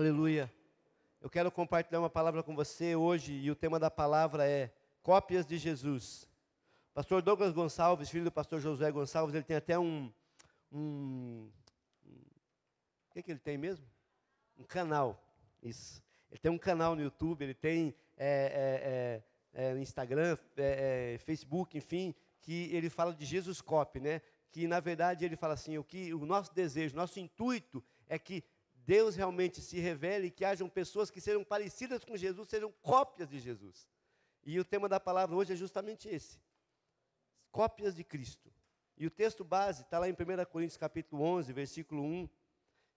Aleluia. Eu quero compartilhar uma palavra com você hoje e o tema da palavra é cópias de Jesus. Pastor Douglas Gonçalves, filho do pastor Josué Gonçalves, ele tem até o que ele tem mesmo? Um canal, isso. Ele tem um canal no YouTube, ele tem Instagram, Facebook, enfim, que ele fala de Jesus Copy, né? Que na verdade ele fala assim, o nosso desejo, nosso intuito é que Deus realmente se revele e que hajam pessoas que sejam parecidas com Jesus, sejam cópias de Jesus. E o tema da palavra hoje é justamente esse, cópias de Cristo. E o texto base está lá em 1 Coríntios capítulo 11, versículo 1,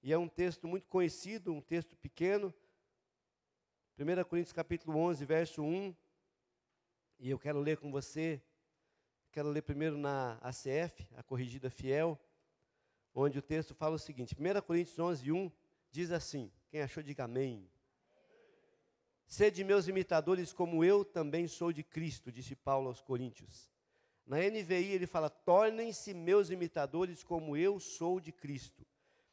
e é um texto muito conhecido, um texto pequeno. 1 Coríntios capítulo 11, verso 1, e eu quero ler com você, quero ler primeiro na ACF, a Corrigida Fiel, onde o texto fala o seguinte, 1 Coríntios 11, 1, diz assim, quem achou diga amém. Sede meus imitadores como eu também sou de Cristo, disse Paulo aos Coríntios. Na NVI ele fala, tornem-se meus imitadores como eu sou de Cristo.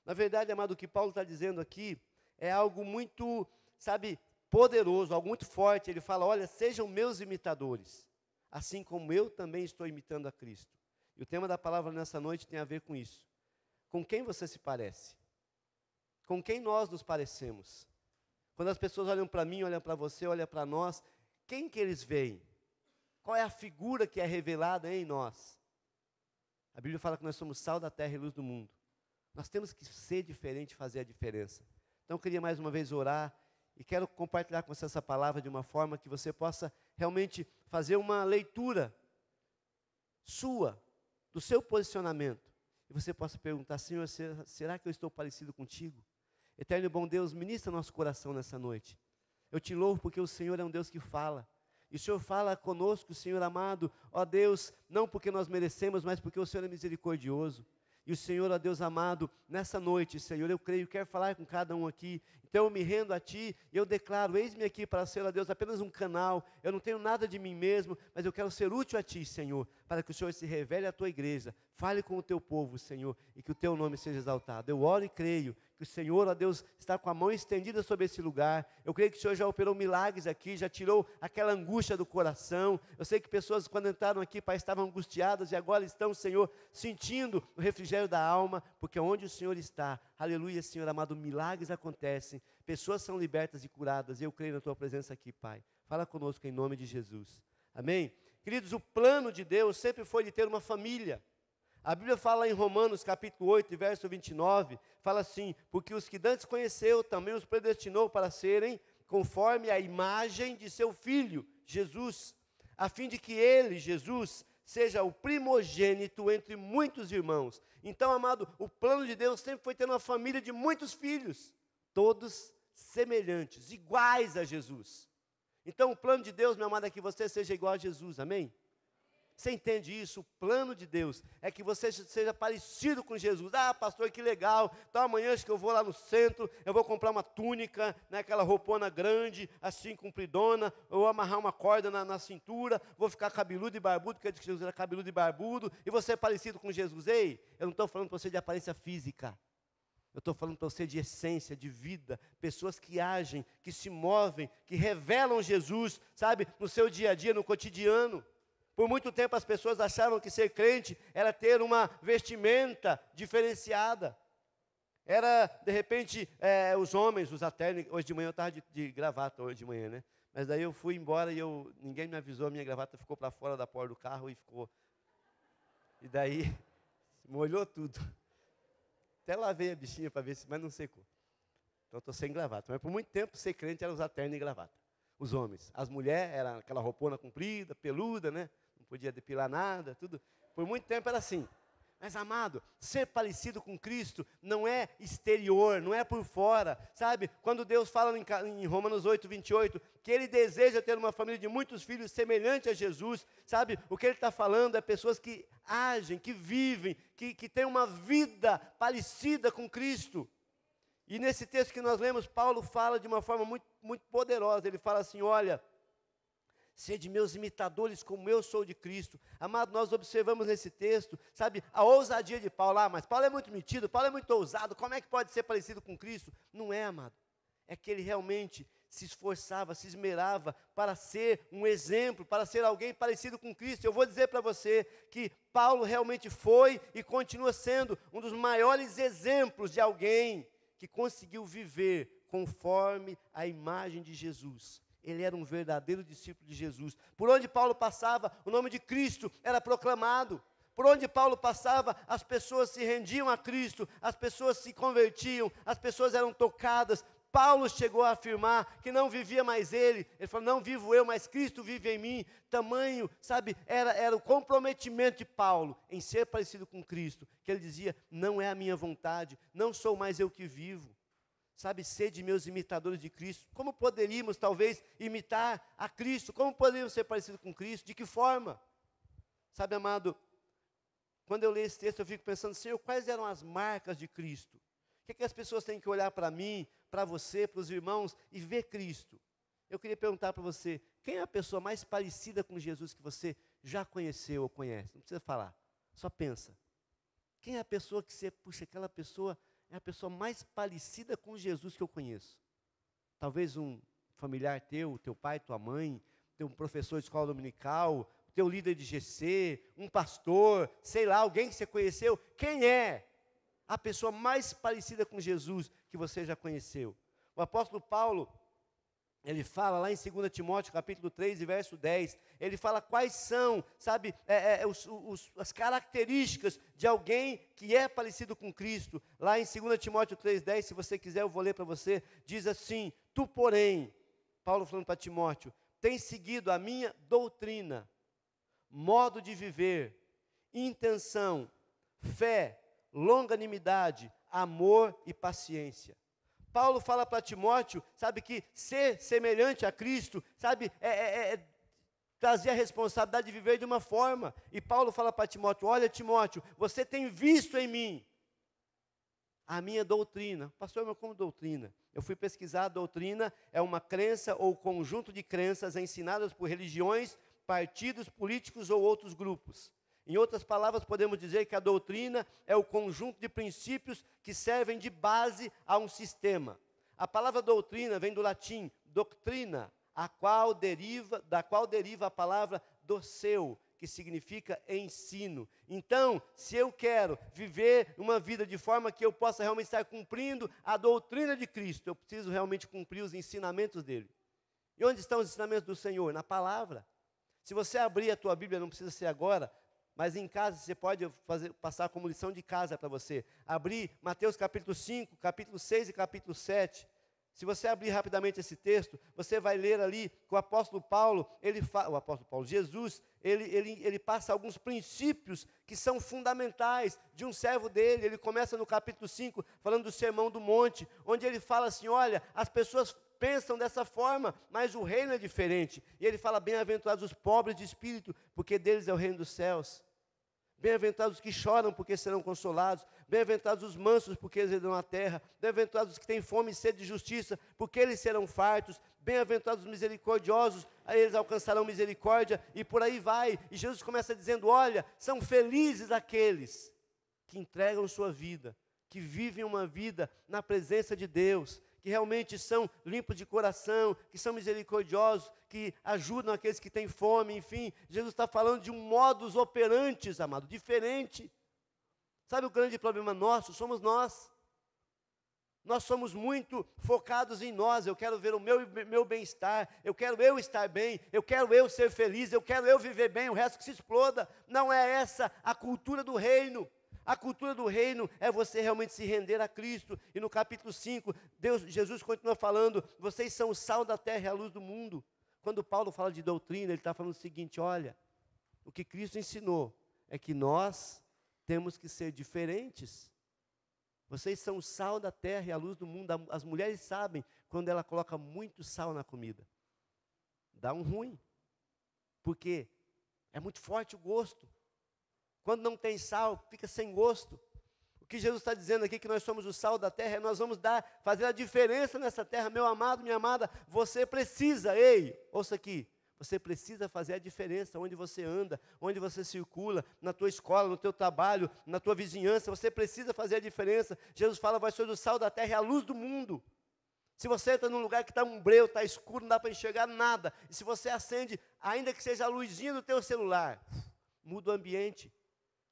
Na verdade, amado, o que Paulo está dizendo aqui é algo muito, poderoso, algo muito forte. Ele fala, olha, sejam meus imitadores, assim como eu também estou imitando a Cristo. E o tema da palavra nessa noite tem a ver com isso. Com quem você se parece? Com quem nós nos parecemos? Quando as pessoas olham para mim, olham para você, olham para nós, quem que eles veem? Qual é a figura que é revelada em nós? A Bíblia fala que nós somos sal da terra e luz do mundo. Nós temos que ser diferente e fazer a diferença. Então eu queria mais uma vez orar e quero compartilhar com você essa palavra de uma forma que você possa realmente fazer uma leitura sua, do seu posicionamento. E você possa perguntar, Senhor, será que eu estou parecido contigo? Eterno e bom Deus, ministra nosso coração nessa noite. Eu te louvo porque o Senhor é um Deus que fala. E o Senhor fala conosco, Senhor amado, ó Deus, não porque nós merecemos, mas porque o Senhor é misericordioso. E o Senhor, ó Deus amado, nessa noite, Senhor, eu creio, quero falar com cada um aqui. Então eu me rendo a Ti e eu declaro, eis-me aqui para ser, ó Deus, apenas um canal. Eu não tenho nada de mim mesmo, mas eu quero ser útil a Ti, Senhor, para que o Senhor se revele à Tua igreja. Fale com o Teu povo, Senhor, e que o Teu nome seja exaltado. Eu oro e creio que o Senhor, ó Deus, está com a mão estendida sobre esse lugar. Eu creio que o Senhor já operou milagres aqui, já tirou aquela angústia do coração. Eu sei que pessoas quando entraram aqui, Pai, estavam angustiadas e agora estão, Senhor, sentindo o refrigério da alma, porque onde o Senhor está, aleluia, Senhor amado, milagres acontecem, pessoas são libertas e curadas, e eu creio na Tua presença aqui, Pai. Fala conosco em nome de Jesus. Amém? Queridos, o plano de Deus sempre foi de ter uma família. A Bíblia fala em Romanos capítulo 8, verso 29, fala assim, porque os que dantes conheceu, também os predestinou para serem conforme a imagem de seu Filho, Jesus, a fim de que ele, Jesus, seja o primogênito entre muitos irmãos. Então, amado, o plano de Deus sempre foi ter uma família de muitos filhos, todos semelhantes, iguais a Jesus. Então, o plano de Deus, meu amado, é que você seja igual a Jesus, amém? Você entende isso? O plano de Deus é que você seja parecido com Jesus. Ah, pastor, que legal. Então amanhã acho que eu vou lá no centro, eu vou comprar uma túnica, né, aquela roupona grande, assim, compridona, eu vou amarrar uma corda na cintura, vou ficar cabeludo e barbudo, porque Jesus era cabeludo e barbudo, e você é parecido com Jesus. Ei, eu não estou falando para você de aparência física. Eu estou falando para você de essência, de vida, pessoas que agem, que se movem, que revelam Jesus, no seu dia a dia, no cotidiano. Por muito tempo as pessoas achavam que ser crente era ter uma vestimenta diferenciada. Era, de repente, os homens usar terno. Hoje de manhã eu estava de gravata, hoje de manhã, né? Mas daí eu fui embora e ninguém me avisou, a minha gravata ficou para fora da porta do carro e ficou. E daí, molhou tudo. Até lavei a bichinha para ver se, mas não secou. Então eu estou sem gravata. Mas por muito tempo ser crente era usar terno e gravata. Os homens. As mulheres eram aquela roupona comprida, peluda, né? Não podia depilar nada, tudo. Por muito tempo era assim. Mas, amado, ser parecido com Cristo não é exterior, não é por fora. Quando Deus fala em Romanos 8, 28, que Ele deseja ter uma família de muitos filhos semelhante a Jesus, o que Ele está falando é pessoas que agem, que vivem, que têm uma vida parecida com Cristo. E nesse texto que nós lemos, Paulo fala de uma forma muito, muito poderosa. Ele fala assim, olha, sede meus imitadores como eu sou de Cristo. Amado, nós observamos nesse texto, a ousadia de Paulo. Mas Paulo é muito metido, Paulo é muito ousado, como é que pode ser parecido com Cristo? Não é, amado. é que ele realmente se esforçava, se esmerava para ser um exemplo, para ser alguém parecido com Cristo. Eu vou dizer para você que Paulo realmente foi e continua sendo um dos maiores exemplos de alguém que conseguiu viver conforme a imagem de Jesus. Ele era um verdadeiro discípulo de Jesus. Por onde Paulo passava, o nome de Cristo era proclamado. Por onde Paulo passava, as pessoas se rendiam a Cristo, as pessoas se convertiam, as pessoas eram tocadas. Paulo chegou a afirmar que não vivia mais ele falou, não vivo eu, mas Cristo vive em mim. Tamanho, sabe, era o comprometimento de Paulo em ser parecido com Cristo, que ele dizia, não é a minha vontade, não sou mais eu que vivo. Sabe, sede meus imitadores de Cristo. Como poderíamos, talvez, imitar a Cristo? Como poderíamos ser parecidos com Cristo? De que forma? Sabe, amado, quando eu leio esse texto, eu fico pensando, Senhor, quais eram as marcas de Cristo? O que as pessoas têm que olhar para mim, para você, para os irmãos, e ver Cristo? Eu queria perguntar para você, quem é a pessoa mais parecida com Jesus que você já conheceu ou conhece? Não precisa falar, só pensa. Quem é a pessoa que você, puxa, aquela pessoa é a pessoa mais parecida com Jesus que eu conheço? Talvez um familiar teu pai, tua mãe, teu professor de escola dominical, teu líder de GC, um pastor, sei lá, alguém que você conheceu. Quem é a pessoa mais parecida com Jesus que você já conheceu? O apóstolo Paulo, ele fala lá em 2 Timóteo, capítulo 3, e verso 10, ele fala quais são, sabe, as características de alguém que é parecido com Cristo. Lá em 2 Timóteo 3,10, se você quiser eu vou ler para você, diz assim, tu porém, Paulo falando para Timóteo, tens seguido a minha doutrina, modo de viver, intenção, fé, longanimidade, amor e paciência. Paulo fala para Timóteo, sabe, que ser semelhante a Cristo, sabe, trazer a responsabilidade de viver de uma forma. E Paulo fala para Timóteo, olha Timóteo, você tem visto em mim a minha doutrina. Pastor, mas como doutrina? Eu fui pesquisar, a doutrina é uma crença ou conjunto de crenças ensinadas por religiões, partidos políticos ou outros grupos. Em outras palavras, podemos dizer que a doutrina é o conjunto de princípios que servem de base a um sistema. A palavra doutrina vem do latim doctrina, da qual deriva a palavra doceu, que significa ensino. Então, se eu quero viver uma vida de forma que eu possa realmente estar cumprindo a doutrina de Cristo, eu preciso realmente cumprir os ensinamentos dele. E onde estão os ensinamentos do Senhor? Na palavra. Se você abrir a tua Bíblia, não precisa ser agora, mas em casa você pode passar como lição de casa para você. Abrir Mateus capítulo 5, capítulo 6 e capítulo 7. Se você abrir rapidamente esse texto, você vai ler ali que o apóstolo Paulo, Jesus, ele passa alguns princípios que são fundamentais de um servo dele. Ele começa no capítulo 5, falando do Sermão do Monte, onde ele fala assim, olha, as pessoas pensam dessa forma, mas o reino é diferente. E ele fala, bem-aventurados os pobres de espírito, porque deles é o reino dos céus. Bem-aventurados os que choram, porque serão consolados. Bem-aventurados os mansos, porque eles herdarão a terra. Bem-aventurados os que têm fome e sede de justiça, porque eles serão fartos. Bem-aventurados os misericordiosos, eles alcançarão misericórdia, e por aí vai. E Jesus começa dizendo, olha, são felizes aqueles que entregam sua vida, que vivem uma vida na presença de Deus, que realmente são limpos de coração, que são misericordiosos, que ajudam aqueles que têm fome, enfim. Jesus está falando de um modus operandi, amado, diferente. Sabe o grande problema nosso? Somos nós. Nós somos muito focados em nós. Eu quero ver o meu bem-estar, eu quero eu estar bem, eu quero eu ser feliz, eu quero eu viver bem, o resto que se exploda. Não é essa a cultura do reino. A cultura do reino é você realmente se render a Cristo. E no capítulo 5, Jesus continua falando, vocês são o sal da terra e a luz do mundo. Quando Paulo fala de doutrina, ele está falando o seguinte, olha, o que Cristo ensinou é que nós temos que ser diferentes. Vocês são o sal da terra e a luz do mundo. As mulheres sabem quando ela coloca muito sal na comida. Dá um ruim. Por quê? É muito forte o gosto. Quando não tem sal, fica sem gosto. O que Jesus está dizendo aqui, que nós somos o sal da terra, nós vamos fazer a diferença nessa terra. Meu amado, minha amada, você precisa, ouça aqui, você precisa fazer a diferença onde você anda, onde você circula, na tua escola, no teu trabalho, na tua vizinhança, você precisa fazer a diferença. Jesus fala, vós sois o sal da terra e a luz do mundo. Se você entra num lugar que está um breu, está escuro, não dá para enxergar nada, e se você acende, ainda que seja a luzinha do teu celular, muda o ambiente.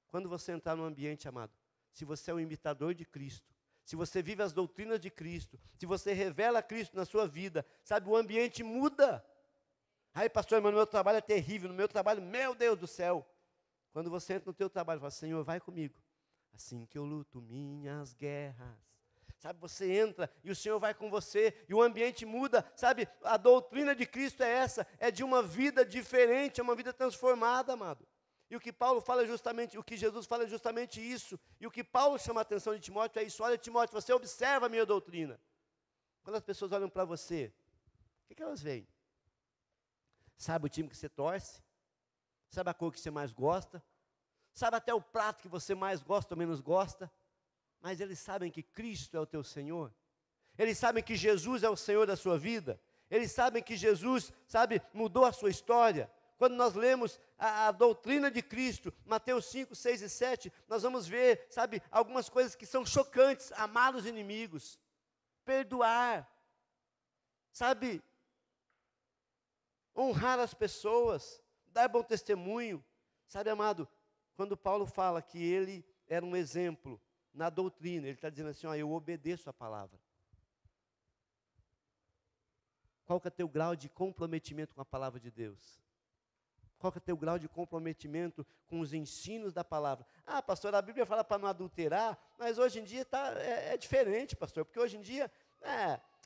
Quando você entrar no ambiente, amado, se você é um imitador de Cristo, se você vive as doutrinas de Cristo, se você revela Cristo na sua vida, sabe, o ambiente muda. Aí, pastor, mas no meu trabalho é terrível, no meu trabalho, meu Deus do céu. Quando você entra no teu trabalho, fala, Senhor, vai comigo. Assim que eu luto minhas guerras. Sabe, você entra e o Senhor vai com você e o ambiente muda. Sabe, a doutrina de Cristo é essa, é de uma vida diferente, é uma vida transformada, amado. E o que Paulo fala é justamente, o que Jesus fala é justamente isso. E o que Paulo chama a atenção de Timóteo é isso. Olha, Timóteo, você observa a minha doutrina. Quando as pessoas olham para você, o que elas veem? Sabe o time que você torce? Sabe a cor que você mais gosta? Sabe até o prato que você mais gosta ou menos gosta? Mas eles sabem que Cristo é o teu Senhor. Eles sabem que Jesus é o Senhor da sua vida. Eles sabem que Jesus, sabe, mudou a sua história. Quando nós lemos a doutrina de Cristo, Mateus 5, 6 e 7, nós vamos ver, sabe, algumas coisas que são chocantes. Amar os inimigos, perdoar, sabe, honrar as pessoas, dar bom testemunho. Sabe, amado, quando Paulo fala que ele era um exemplo na doutrina, ele está dizendo assim, ó, eu obedeço a palavra. Qual que é o teu grau de comprometimento com a palavra de Deus? Qual que é o teu grau de comprometimento com os ensinos da palavra? Ah, pastor, a Bíblia fala para não adulterar, mas hoje em dia é diferente, pastor, porque hoje em dia,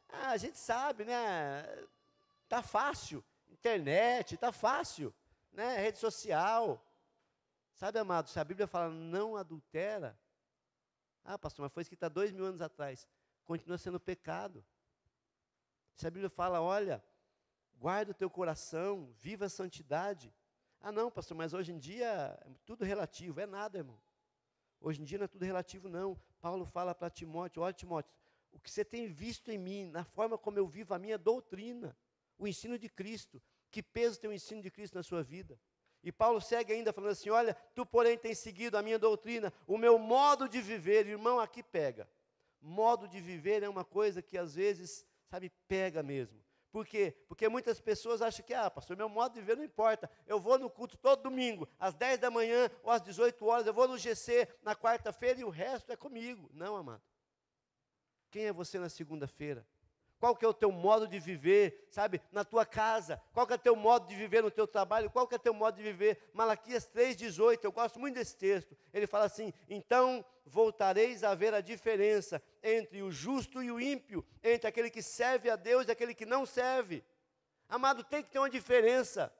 a gente sabe, né, está fácil, internet, está fácil, né, rede social. Sabe, amado, se a Bíblia fala não adultera, ah, pastor, mas foi escrito há 2000 anos atrás, continua sendo pecado. Se a Bíblia fala, olha, guarda o teu coração, viva a santidade. Ah, não, pastor, mas hoje em dia é tudo relativo. É nada, irmão. Hoje em dia não é tudo relativo, não. Paulo fala para Timóteo, olha, Timóteo, o que você tem visto em mim, na forma como eu vivo a minha doutrina, o ensino de Cristo, que peso tem o ensino de Cristo na sua vida? E Paulo segue ainda falando assim, olha, tu porém tens seguido a minha doutrina, o meu modo de viver. Irmão, aqui pega. Modo de viver é uma coisa que às vezes, sabe, pega mesmo. Por quê? Porque muitas pessoas acham que, pastor, meu modo de viver não importa. Eu vou no culto todo domingo, às 10 da manhã ou às 18 horas, eu vou no GC na quarta-feira e o resto é comigo. Não, amado. Quem é você na segunda-feira? Qual que é o teu modo de viver, sabe, na tua casa? Qual que é o teu modo de viver no teu trabalho? Qual que é o teu modo de viver? Malaquias 3,18, eu gosto muito desse texto. Ele fala assim, então voltareis a ver a diferença entre o justo e o ímpio, entre aquele que serve a Deus e aquele que não serve. Amado, tem que ter uma diferença.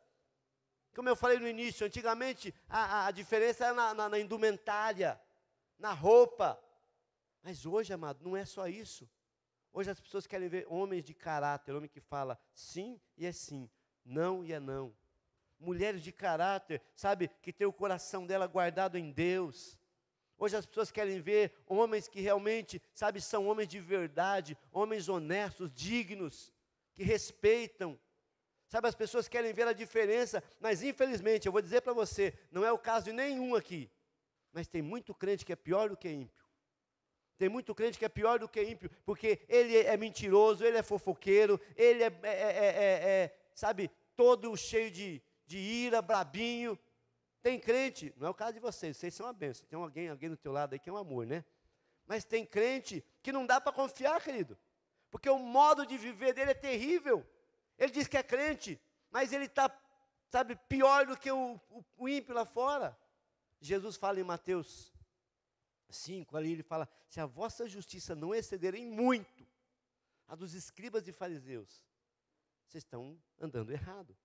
Como eu falei no início, antigamente a diferença era na indumentária, na roupa. Mas hoje, amado, não é só isso. Hoje as pessoas querem ver homens de caráter, homem que fala sim e é sim, não e é não. Mulheres de caráter, sabe, que tem o coração dela guardado em Deus. Hoje as pessoas querem ver homens que realmente, sabe, são homens de verdade, homens honestos, dignos, que respeitam. Sabe, as pessoas querem ver a diferença, mas infelizmente, eu vou dizer para você, não é o caso de nenhum aqui, mas tem muito crente que é pior do que ímpio. Tem muito crente que é pior do que ímpio, porque ele é mentiroso, ele é fofoqueiro, ele sabe, todo cheio de ira, brabinho. Tem crente, não é o caso de vocês são uma bênção, tem alguém do teu lado aí que é um amor, né? Mas tem crente que não dá para confiar, querido, porque o modo de viver dele é terrível. Ele diz que é crente, mas ele está, sabe, pior do que o ímpio lá fora. Jesus fala em Mateus 5, ali ele fala, se a vossa justiça não exceder em muito a dos escribas e fariseus, vocês estão andando errado.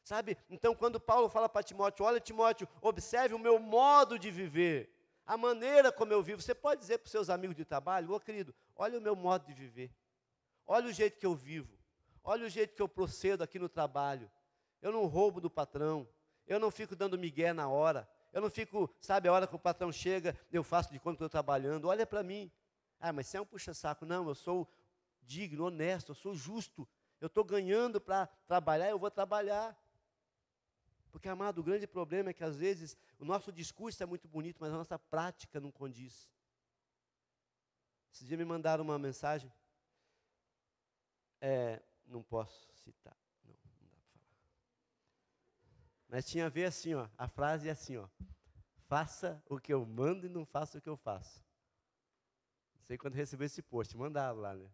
Sabe, então quando Paulo fala para Timóteo, olha Timóteo, observe o meu modo de viver, a maneira como eu vivo. Você pode dizer para os seus amigos de trabalho, querido, olha o meu modo de viver, olha o jeito que eu vivo, olha o jeito que eu procedo aqui no trabalho. Eu não roubo do patrão, eu não fico dando migué na hora, eu não fico, sabe, a hora que o patrão chega, eu faço de conta que estou trabalhando, olha para mim. Mas você é um puxa-saco. Não, eu sou digno, honesto, eu sou justo, eu estou ganhando para trabalhar, eu vou trabalhar. Porque, amado, o grande problema é que às vezes o nosso discurso é muito bonito, mas a nossa prática não condiz. Esse dia me mandaram uma mensagem, Não posso citar. Não dá para falar. Mas tinha a ver assim, ó. A frase é assim, ó. Faça o que eu mando e não faça o que eu faço. Não sei quando recebeu esse post, mandaram lá, né?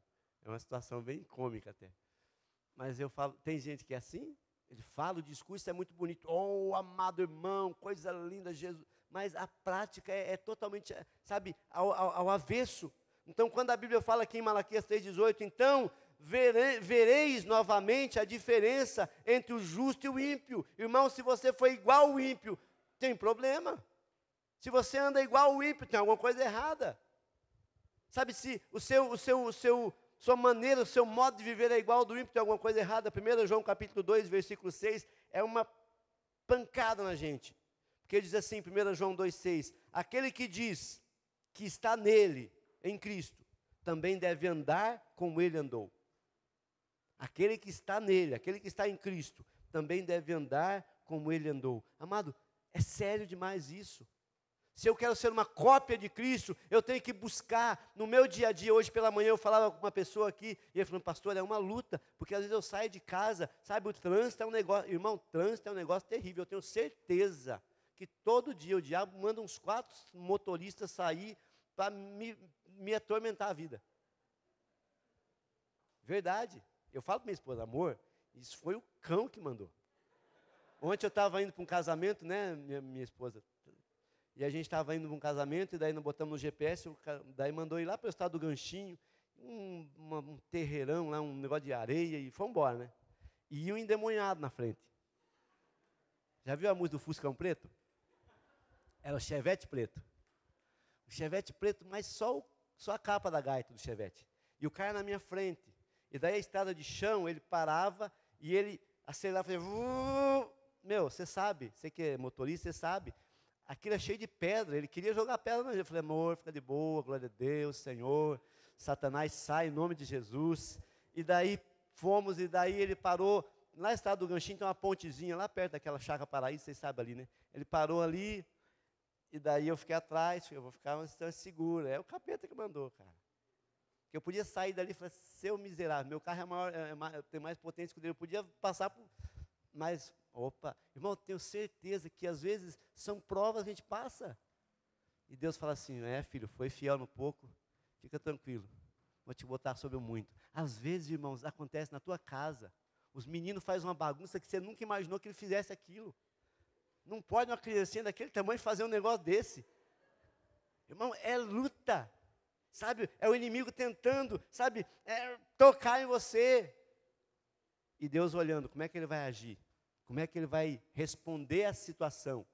É uma situação bem cômica até. Mas eu falo, tem gente que é assim, ele fala, o discurso é muito bonito. Oh, amado irmão, coisa linda, Jesus. Mas a prática é totalmente, sabe, ao avesso. Então, quando a Bíblia fala aqui em Malaquias 3,18, então, vereis novamente a diferença entre o justo e o ímpio. Irmão, se você for igual ao ímpio, tem problema. Se você anda igual ao ímpio, tem alguma coisa errada. Sabe, se sua maneira, o seu modo de viver é igual ao do ímpio, tem alguma coisa errada. 1 João capítulo 2, versículo 6, é uma pancada na gente. Porque diz assim, 1 João 2,6, aquele que diz que está nele, em Cristo, também deve andar como ele andou. Aquele que está nele, aquele que está em Cristo, também deve andar como ele andou. Amado, é sério demais isso. Se eu quero ser uma cópia de Cristo, eu tenho que buscar no meu dia a dia. Hoje pela manhã eu falava com uma pessoa aqui, e ele falou, pastor, é uma luta, porque às vezes eu saio de casa, sabe, o trânsito é um negócio, irmão, o trânsito é um negócio terrível. Eu tenho certeza que todo dia o diabo manda uns 4 motoristas sair para me atormentar a vida. Verdade. Eu falo para minha esposa, amor, isso foi o cão que mandou. Ontem eu estava indo para um casamento, né, minha esposa, e a gente estava indo para um casamento, e daí nós botamos no GPS, daí mandou ir lá para o estado do Ganchinho, um terreirão lá, um negócio de areia, e fomos embora, né? E um endemoniado na frente. Já viu a música do Fuscão Preto? Era o Chevette preto. O Chevette preto, mas só a capa da gaita do Chevette. E o cara na minha frente. E daí a estrada de chão, ele parava, e ele acelerava, fazia... Meu, você sabe, você que é motorista, você sabe, aquilo é cheio de pedra, ele queria jogar pedra na gente. Eu falei, amor, fica de boa, glória a Deus, Senhor, Satanás sai em nome de Jesus. E daí fomos, e daí ele parou, lá na estrada do Ganchinho tem uma pontezinha, lá perto daquela Chácara Paraíso, vocês sabem ali, né? Ele parou ali, e daí eu fiquei atrás, eu vou ficar uma distância segura. É o capeta que mandou, cara. Que eu podia sair dali e falar, seu miserável, meu carro tem mais potência que o dele, eu podia passar por... Mas, opa, irmão, eu tenho certeza que às vezes são provas que a gente passa. E Deus fala assim, filho, foi fiel no pouco, fica tranquilo, vou te botar sobre o muito. Às vezes, irmãos, acontece na tua casa, os meninos fazem uma bagunça que você nunca imaginou que ele fizesse aquilo. Não pode uma criancinha daquele tamanho fazer um negócio desse. Irmão, é luta. Sabe, é o inimigo tentando, sabe, tocar em você. E Deus olhando, como é que ele vai agir? Como é que ele vai responder à situação?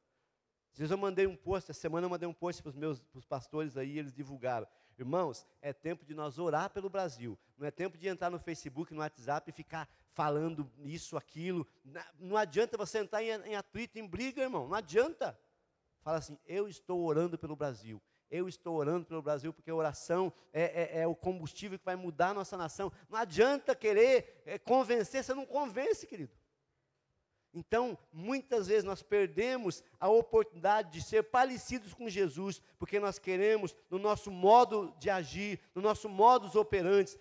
Às vezes eu mandei um post, essa semana eu mandei um post para os pastores aí, eles divulgaram. Irmãos, é tempo de nós orar pelo Brasil. Não é tempo de entrar no Facebook, no WhatsApp e ficar falando isso, aquilo. Não adianta você entrar em atrito, em briga, irmão. Não adianta. Fala assim, eu estou orando pelo Brasil. Eu estou orando pelo Brasil porque a oração é o combustível que vai mudar a nossa nação. Não adianta querer convencer, você não convence, querido. Então, muitas vezes nós perdemos a oportunidade de ser parecidos com Jesus, porque nós queremos, no nosso modo de agir, no nosso modus operandi,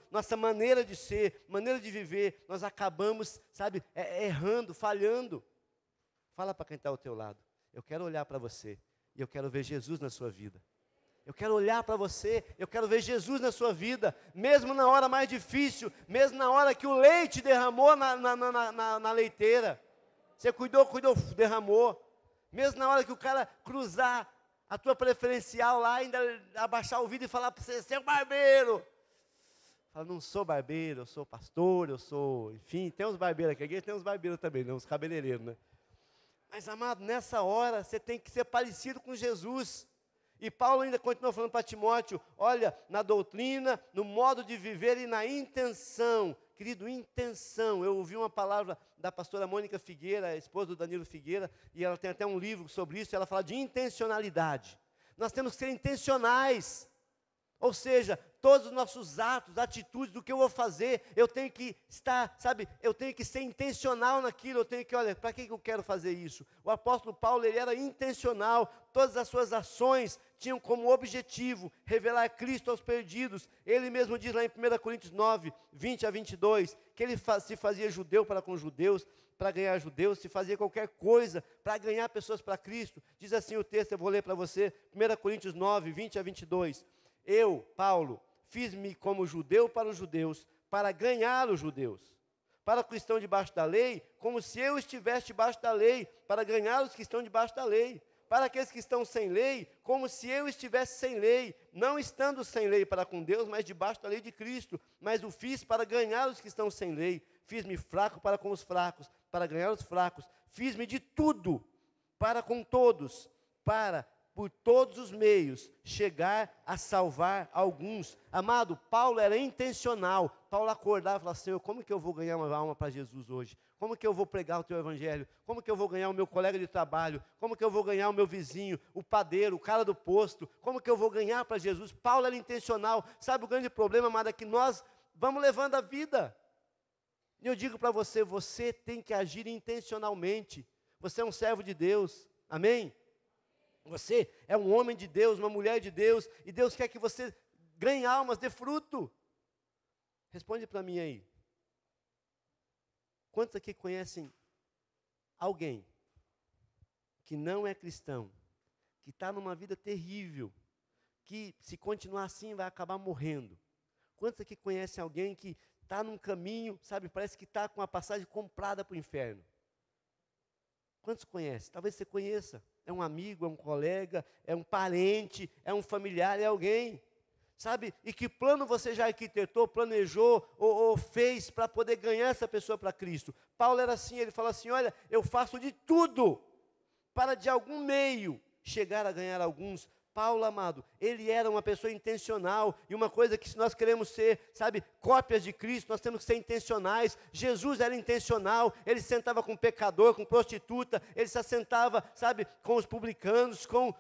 nossa maneira de ser, maneira de viver, nós acabamos, sabe, errando, falhando. Fala para quem está ao teu lado, eu quero olhar para você. E eu quero ver Jesus na sua vida. Eu quero olhar para você, eu quero ver Jesus na sua vida, mesmo na hora mais difícil, mesmo na hora que o leite derramou na leiteira. Você cuidou, derramou. Mesmo na hora que o cara cruzar a tua preferencial lá, ainda abaixar o vidro e falar para você, seu barbeiro. Fala, não sou barbeiro, eu sou pastor, enfim, tem uns barbeiros aqui tem uns barbeiros também, né, uns cabeleireiros, né? Mas, amado, nessa hora, você tem que ser parecido com Jesus. E Paulo ainda continua falando para Timóteo, olha, na doutrina, no modo de viver e na intenção. Querido, intenção. Eu ouvi uma palavra da pastora Mônica Figueira, a esposa do Danilo Figueira, e ela tem até um livro sobre isso, ela fala de intencionalidade. Nós temos que ser intencionais. Ou seja, todos os nossos atos, atitudes, do que eu vou fazer, eu tenho que estar, sabe, eu tenho que ser intencional naquilo, eu tenho que, olha, para que eu quero fazer isso? O apóstolo Paulo, ele era intencional, todas as suas ações tinham como objetivo revelar Cristo aos perdidos. Ele mesmo diz lá em 1 Coríntios 9, 20 a 22, que ele se fazia judeu para com judeus, para ganhar judeus, se fazia qualquer coisa para ganhar pessoas para Cristo. Diz assim o texto, eu vou ler para você, 1 Coríntios 9, 20 a 22. Eu, Paulo, fiz-me como judeu para os judeus, para ganhar os judeus. Para os que estão debaixo da lei, como se eu estivesse debaixo da lei, para ganhar os que estão debaixo da lei. Para aqueles que estão sem lei, como se eu estivesse sem lei, não estando sem lei para com Deus, mas debaixo da lei de Cristo. Mas o fiz para ganhar os que estão sem lei. Fiz-me fraco para com os fracos, para ganhar os fracos. Fiz-me de tudo para com todos, para por todos os meios, chegar a salvar alguns. Amado, Paulo era intencional. Paulo acordava e falava, Senhor, como que eu vou ganhar uma alma para Jesus hoje? Como que eu vou pregar o teu evangelho? Como que eu vou ganhar o meu colega de trabalho? Como que eu vou ganhar o meu vizinho, o padeiro, o cara do posto? Como que eu vou ganhar para Jesus? Paulo era intencional. Sabe o grande problema, amado, é que nós vamos levando a vida. E eu digo para você, você tem que agir intencionalmente. Você é um servo de Deus. Amém? Você é um homem de Deus, uma mulher de Deus, e Deus quer que você ganhe almas, dê fruto. Responde para mim aí. Quantos aqui conhecem alguém que não é cristão, que está numa vida terrível, que se continuar assim vai acabar morrendo? Quantos aqui conhecem alguém que está num caminho, sabe, parece que está com a passagem comprada para o inferno? Quantos conhecem? Talvez você conheça. É um amigo, é um colega, é um parente, é um familiar, é alguém. Sabe? E que plano você já arquitetou, planejou ou fez para poder ganhar essa pessoa para Cristo? Paulo era assim, ele fala assim, olha, eu faço de tudo para de algum meio chegar a ganhar alguns. Paulo, amado, ele era uma pessoa intencional, e uma coisa que se nós queremos ser, sabe, cópias de Cristo, nós temos que ser intencionais. Jesus era intencional, ele sentava com pecador, com prostituta, ele se assentava, sabe, com os publicanos, com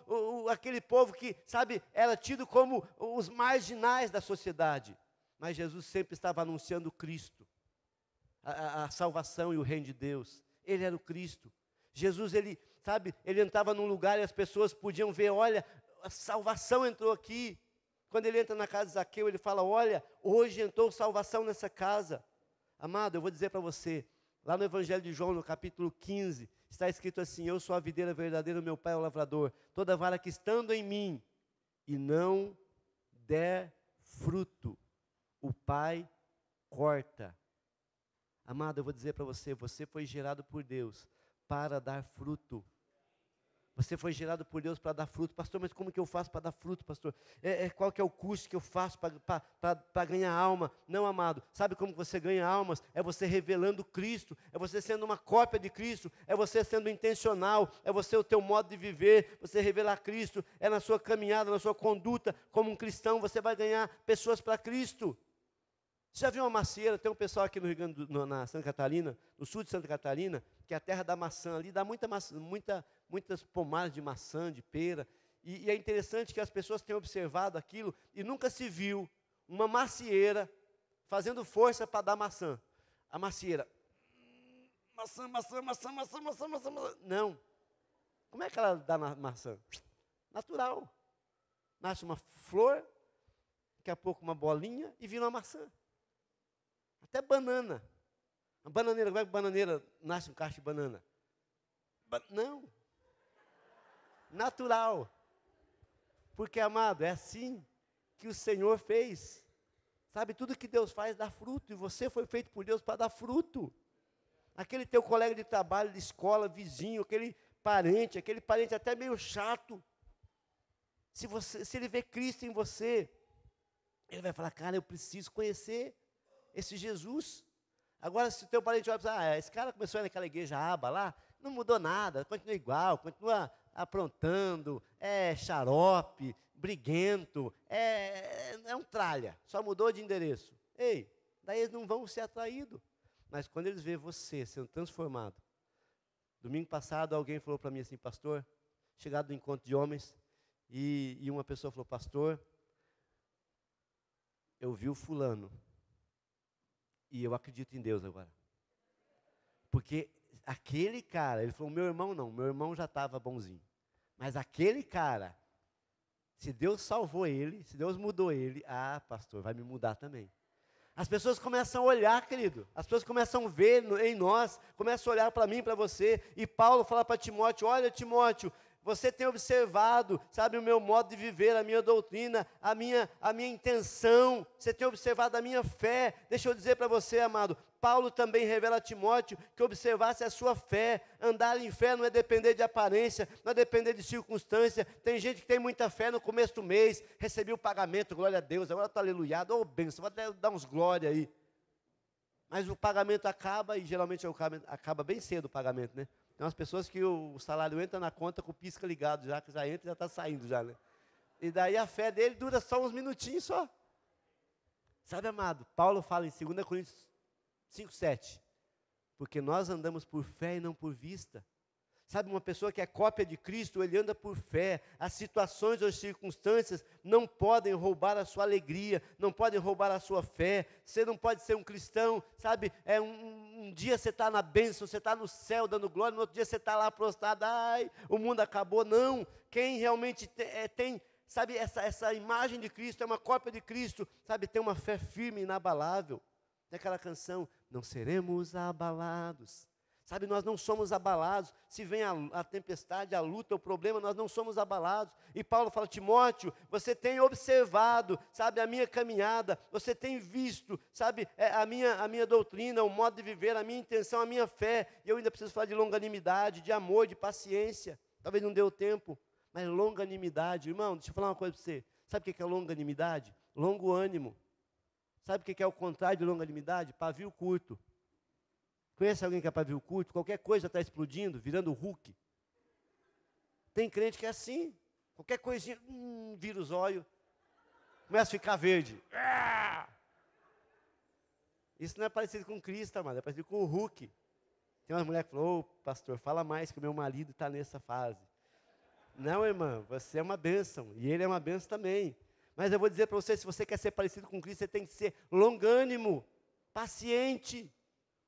aquele povo que, sabe, era tido como os marginais da sociedade. Mas Jesus sempre estava anunciando Cristo, a salvação e o reino de Deus. Ele era o Cristo. Jesus, ele, sabe, ele entrava num lugar e as pessoas podiam ver, olha, a salvação entrou aqui. Quando ele entra na casa de Zaqueu, ele fala, olha, hoje entrou salvação nessa casa. Amado, eu vou dizer para você, lá no Evangelho de João, no capítulo 15, está escrito assim, eu sou a videira verdadeira, meu pai é o lavrador. Toda vara que estando em mim e não der fruto, o pai corta. Amado, eu vou dizer para você, você foi gerado por Deus para dar fruto. Você foi gerado por Deus para dar fruto. Pastor, mas como que eu faço para dar fruto, pastor? Qual que é o curso que eu faço para ganhar alma? Não, amado, sabe como você ganha almas? É você revelando Cristo, é você sendo uma cópia de Cristo, é você sendo intencional, é você o teu modo de viver, você revelar Cristo, é na sua caminhada, na sua conduta, como um cristão, você vai ganhar pessoas para Cristo. Você já viu uma macieira? Tem um pessoal aqui no Rio Grande na Santa Catarina, no sul de Santa Catarina, que é a terra da maçã ali, dá muitas pomares de maçã, de pera, e é interessante que as pessoas tenham observado aquilo, e nunca se viu uma macieira fazendo força para dar maçã. A macieira, maçã, não. Como é que ela dá maçã? Natural. Nasce uma flor, daqui a pouco uma bolinha, e vira uma maçã. Até banana. A bananeira, como é que a bananeira nasce um cacho de banana? Não. Natural. Porque, amado, é assim que o Senhor fez. Sabe, tudo que Deus faz dá fruto. E você foi feito por Deus para dar fruto. Aquele teu colega de trabalho, de escola, vizinho, aquele parente até meio chato. Se ele vê Cristo em você, ele vai falar, cara, eu preciso conhecer esse Jesus. Agora, se o teu parente olha e fala, esse cara começou naquela igreja aba lá, não mudou nada, continua igual, continua aprontando, é xarope, briguento, é um tralha, só mudou de endereço. Ei, daí eles não vão ser atraídos. Mas quando eles veem você sendo transformado, domingo passado alguém falou para mim assim, pastor, chegado no encontro de homens, e uma pessoa falou, pastor, eu vi o fulano, e eu acredito em Deus agora. Porque aquele cara, ele falou, meu irmão não, meu irmão já estava bonzinho. Mas aquele cara, se Deus salvou ele, se Deus mudou ele, pastor, vai me mudar também. As pessoas começam a olhar, querido, as pessoas começam a ver em nós, começam a olhar para mim, para você, e Paulo fala para Timóteo, olha Timóteo, você tem observado, sabe, o meu modo de viver, a minha doutrina, a minha intenção, você tem observado a minha fé. Deixa eu dizer para você, amado, Paulo também revela a Timóteo que observasse a sua fé. Andar em fé não é depender de aparência, não é depender de circunstância. Tem gente que tem muita fé no começo do mês, recebeu o pagamento, glória a Deus, agora está aleluiado, bênção, vai dar uns glória aí. Mas o pagamento acaba, e geralmente acaba bem cedo o pagamento, né? Tem umas pessoas que o salário entra na conta com o pisca ligado já, que já entra e já está saindo já, né? E daí a fé dele dura só uns minutinhos só. Sabe, amado, Paulo fala em 2 Coríntios 5:7, porque nós andamos por fé e não por vista. Sabe, uma pessoa que é cópia de Cristo, ele anda por fé. As situações ou as circunstâncias não podem roubar a sua alegria, não podem roubar a sua fé. Você não pode ser um cristão, sabe, um dia você está na bênção, você está no céu dando glória, no outro dia você está lá prostrado, o mundo acabou. Não, quem realmente tem, sabe, essa imagem de Cristo, é uma cópia de Cristo, sabe, tem uma fé firme e inabalável. Tem aquela canção, não seremos abalados. Sabe, nós não somos abalados. Se vem a tempestade, a luta, o problema, nós não somos abalados. E Paulo fala, Timóteo, você tem observado, sabe, a minha caminhada, você tem visto, sabe, a minha doutrina, o modo de viver, a minha intenção, a minha fé. E eu ainda preciso falar de longanimidade, de amor, de paciência. Talvez não deu tempo, mas longanimidade. Irmão, deixa eu falar uma coisa para você. Sabe o que é longanimidade? Longo ânimo. Sabe o que é o contrário de longanimidade? Pavio curto. Conhece alguém que é pavio curto? Qualquer coisa está explodindo, virando Hulk. Tem crente que é assim. Qualquer coisinha, vira os olhos, começa a ficar verde. Isso não é parecido com Cristo, amado, é parecido com o Hulk. Tem umas mulheres que falam, pastor, fala mais que o meu marido está nessa fase. Não, irmã, você é uma bênção, e ele é uma bênção também. Mas eu vou dizer para você, se você quer ser parecido com Cristo, você tem que ser longânimo, paciente,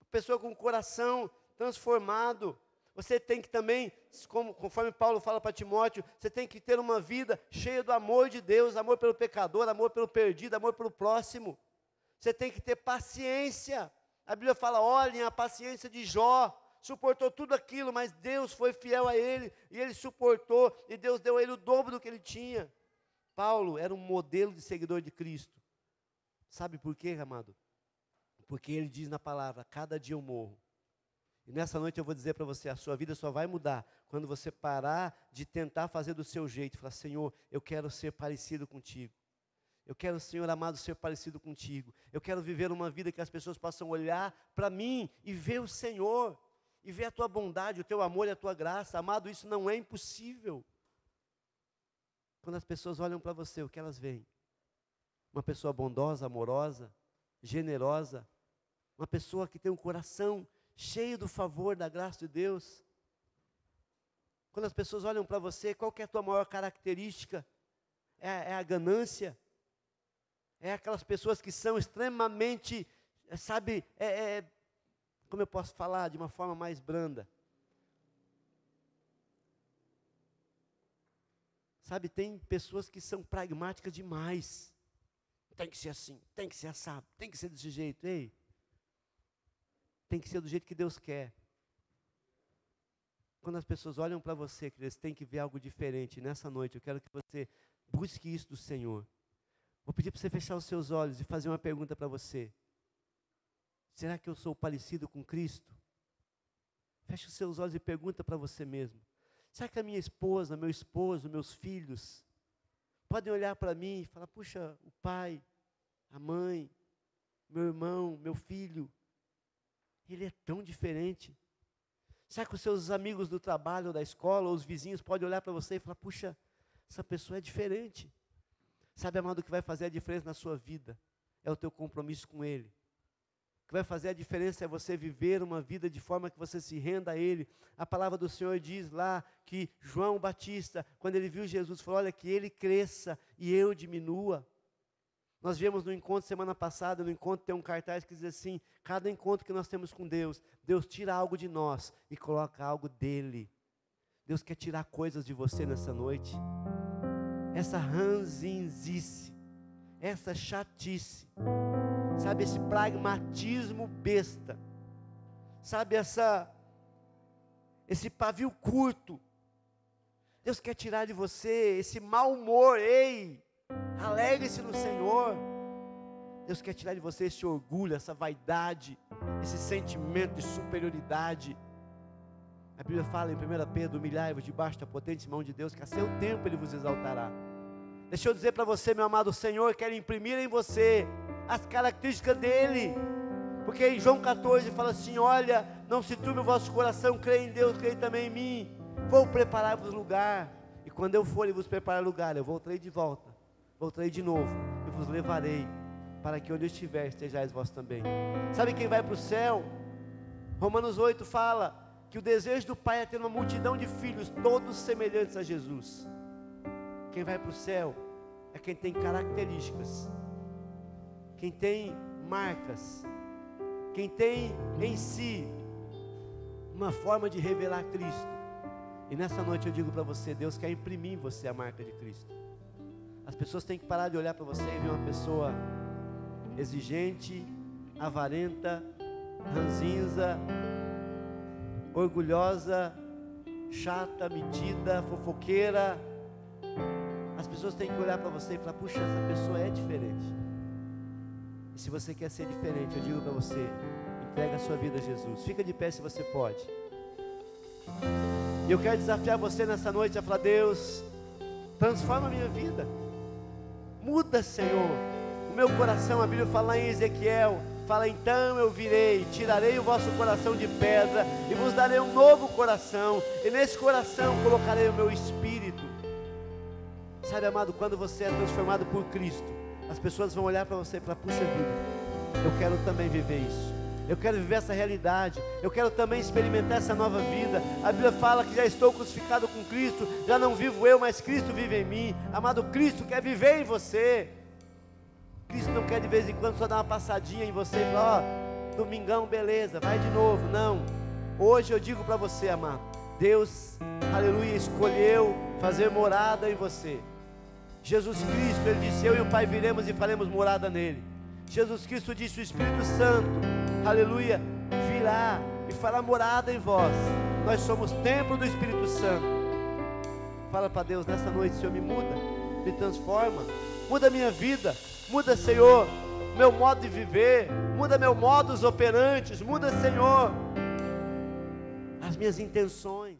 pessoa com o coração transformado. Você tem que também, conforme Paulo fala para Timóteo, você tem que ter uma vida cheia do amor de Deus, amor pelo pecador, amor pelo perdido, amor pelo próximo. Você tem que ter paciência. A Bíblia fala, olhem a paciência de Jó, suportou tudo aquilo, mas Deus foi fiel a ele, e ele suportou, e Deus deu a ele o dobro do que ele tinha. Paulo era um modelo de seguidor de Cristo. Sabe por quê, amado? Porque ele diz na palavra, cada dia eu morro. E nessa noite eu vou dizer para você, a sua vida só vai mudar quando você parar de tentar fazer do seu jeito. Falar, Senhor, eu quero ser parecido contigo. Eu quero, Senhor amado, ser parecido contigo. Eu quero viver uma vida que as pessoas possam olhar para mim e ver o Senhor. E ver a tua bondade, o teu amor e a tua graça. Amado, isso não é impossível. Quando as pessoas olham para você, o que elas veem? Uma pessoa bondosa, amorosa, generosa, uma pessoa que tem um coração cheio do favor, da graça de Deus. Quando as pessoas olham para você, qual que é a tua maior característica? É a ganância? É aquelas pessoas que são extremamente, sabe, como eu posso falar de uma forma mais branda? Sabe, tem pessoas que são pragmáticas demais. Tem que ser assim, tem que ser assado, tem que ser desse jeito. Ei, tem que ser do jeito que Deus quer. Quando as pessoas olham para você, eles têm que ver algo diferente. Nessa noite, eu quero que você busque isso do Senhor. Vou pedir para você fechar os seus olhos e fazer uma pergunta para você. Será que eu sou parecido com Cristo? Feche os seus olhos e pergunta para você mesmo. Será que a minha esposa, meu esposo, meus filhos podem olhar para mim e falar, puxa, o pai, a mãe, meu irmão, meu filho, ele é tão diferente. Será que os seus amigos do trabalho, ou da escola, ou os vizinhos podem olhar para você e falar, puxa, essa pessoa é diferente. Sabe, amado, o que vai fazer a diferença na sua vida? É o teu compromisso com Ele. O que vai fazer a diferença é você viver uma vida de forma que você se renda a Ele. A palavra do Senhor diz lá que João Batista, quando ele viu Jesus, falou, olha, que Ele cresça e eu diminua. Nós viemos no encontro semana passada, no encontro tem um cartaz que diz assim: cada encontro que nós temos com Deus, Deus tira algo de nós e coloca algo dele. Deus quer tirar coisas de você nessa noite. Essa ranzinzice, essa chatice, sabe, esse pragmatismo besta, sabe, esse pavio curto. Deus quer tirar de você esse mau humor. Ei, alegre-se no Senhor. Deus quer tirar de você esse orgulho, essa vaidade, esse sentimento de superioridade. A Bíblia fala em 1 Pedro: humilhai-vos debaixo da potente mão de Deus, que a seu tempo Ele vos exaltará. Deixa eu dizer para você, meu amado, o Senhor quer imprimir em você as características dEle. Porque em João 14 fala assim: olha, não se turbe o vosso coração, creia em Deus, creia também em mim. Vou preparar-vos lugar, e quando eu for e vos preparar lugar, eu voltarei de volta, voltarei de novo, e vos levarei, para que onde eu estiver, estejais vós também. Sabe quem vai para o céu? Romanos 8 fala que o desejo do Pai é ter uma multidão de filhos, todos semelhantes a Jesus. Quem vai para o céu é quem tem características, quem tem marcas, quem tem em si uma forma de revelar Cristo. E nessa noite eu digo para você: Deus quer imprimir em você a marca de Cristo. As pessoas têm que parar de olhar para você e ver uma pessoa exigente, avarenta, ranzinza, orgulhosa, chata, metida, fofoqueira. As pessoas têm que olhar para você e falar: puxa, essa pessoa é diferente. E se você quer ser diferente, eu digo para você: entrega a sua vida a Jesus. Fica de pé se você pode. E eu quero desafiar você nessa noite a falar: Deus, transforma a minha vida, muda, Senhor, o meu coração. A Bíblia fala em Ezequiel, fala: então eu virei, tirarei o vosso coração de pedra e vos darei um novo coração, e nesse coração colocarei o meu espírito. Sabe, amado, quando você é transformado por Cristo, as pessoas vão olhar para você e falar: puxa vida, eu quero também viver isso, eu quero viver essa realidade, eu quero também experimentar essa nova vida. A Bíblia fala que já estou crucificado com Cristo, já não vivo eu, mas Cristo vive em mim. Amado, Cristo quer viver em você. Cristo não quer de vez em quando só dar uma passadinha em você e falar: ó, domingão, beleza, vai de novo. Não, hoje eu digo para você, amado, Deus, aleluia, escolheu fazer morada em você. Jesus Cristo, Ele disse: eu e o Pai viremos e faremos morada nele. Jesus Cristo disse: o Espírito Santo, aleluia, virá e fará morada em vós. Nós somos templo do Espírito Santo. Fala para Deus nessa noite: Senhor, me muda, me transforma, muda a minha vida, muda, Senhor, meu modo de viver, muda meu modus operantes, muda, Senhor, as minhas intenções.